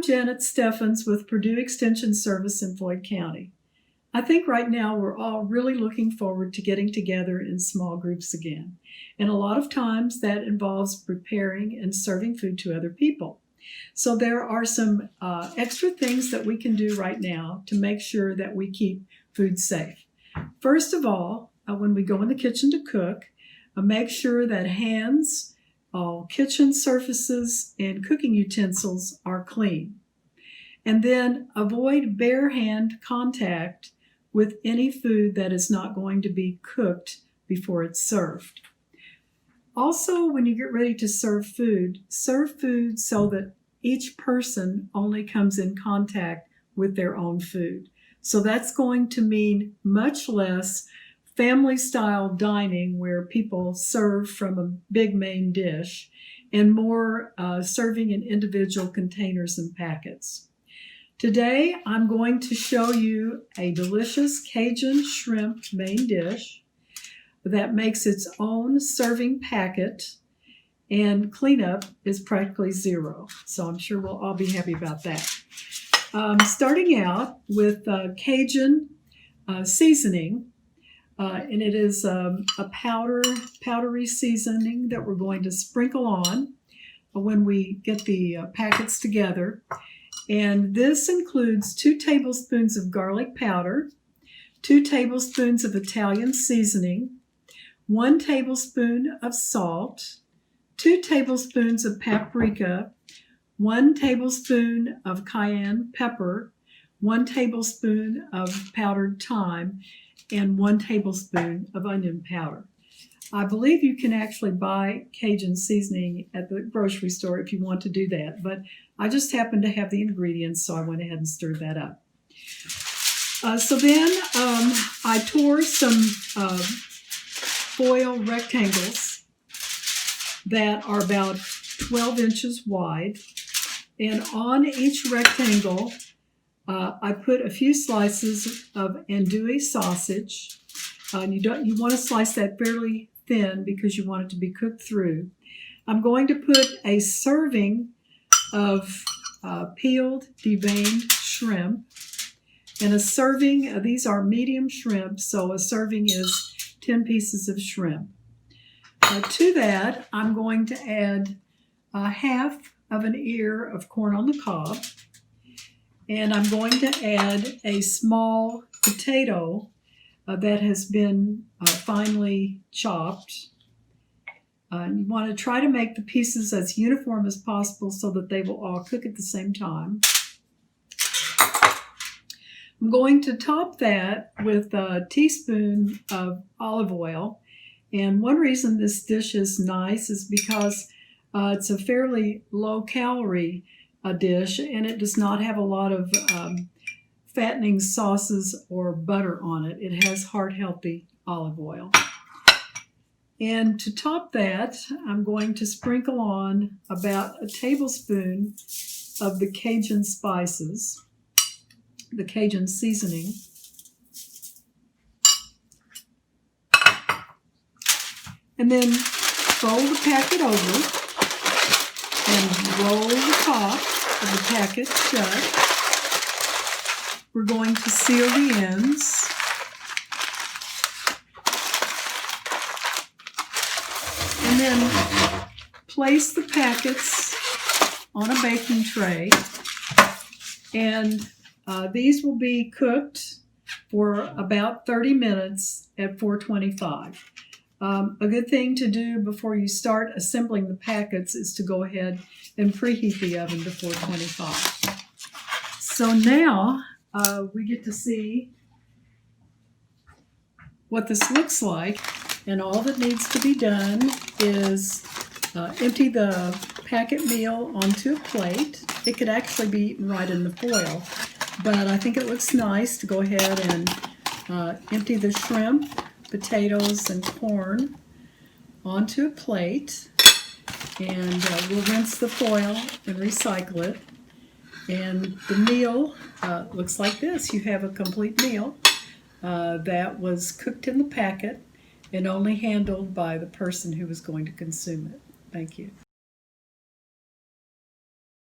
I'm Janet Steffens with Purdue Extension Service in Floyd County. I think right now we're all really looking forward to getting together in small groups again. And a lot of times that involves preparing and serving food to other people. So there are some extra things that we can do right now to make sure that we keep food safe. First of all, when we go in the kitchen to cook, make sure that hands, all kitchen surfaces, and cooking utensils are clean. And then avoid bare hand contact with any food that is not going to be cooked before it's served. Also, when you get ready to serve food so that each person only comes in contact with their own food. So that's going to mean much less family-style dining where people serve from a big main dish and more serving in individual containers and packets. Today, I'm going to show you a delicious Cajun shrimp main dish that makes its own serving packet, and cleanup is practically zero. So I'm sure we'll all be happy about that. Starting out with Cajun seasoning, and it is a powdery seasoning that we're going to sprinkle on when we get the packets together. And this includes 2 tablespoons of garlic powder, 2 tablespoons of Italian seasoning, 1 tablespoon of salt, 2 tablespoons of paprika, 1 tablespoon of cayenne pepper, 1 tablespoon of powdered thyme, and 1 tablespoon of onion powder. I believe you can actually buy Cajun seasoning at the grocery store if you want to do that, but I just happened to have the ingredients, so I went ahead and stirred that up. So then I tore some foil rectangles that are about 12 inches wide, and on each rectangle I put a few slices of andouille sausage. You want to slice that fairly thin because you want it to be cooked through. I'm going to put a serving of peeled, deveined shrimp, and a serving, these are medium shrimp, so a serving is 10 pieces of shrimp. To that, I'm going to add half of an ear of corn on the cob, and I'm going to add a small potato that has been finely chopped. You want to try to make the pieces as uniform as possible so that they will all cook at the same time. I'm going to top that with a teaspoon of olive oil. And one reason this dish is nice is because it's a fairly low-calorie dish, and it does not have a lot of fattening sauces or butter on it. It has heart-healthy olive oil. And to top that, I'm going to sprinkle on about a tablespoon of the Cajun spices, the Cajun seasoning. And then fold the packet over and roll the top of the packet shut. We're going to seal the ends. And then place the packets on a baking tray. And these will be cooked for about 30 minutes at 425. A good thing to do before you start assembling the packets is to go ahead and preheat the oven to 425. So now we get to see what this looks like, and all that needs to be done is empty the packet meal onto a plate. It could actually be eaten right in the foil, but I think it looks nice to go ahead and empty the shrimp, potatoes, and corn onto a plate, and we'll rinse the foil and recycle it. And the meal looks like this. You have a complete meal that was cooked in the packet and only handled by the person who was going to consume it. Thank you.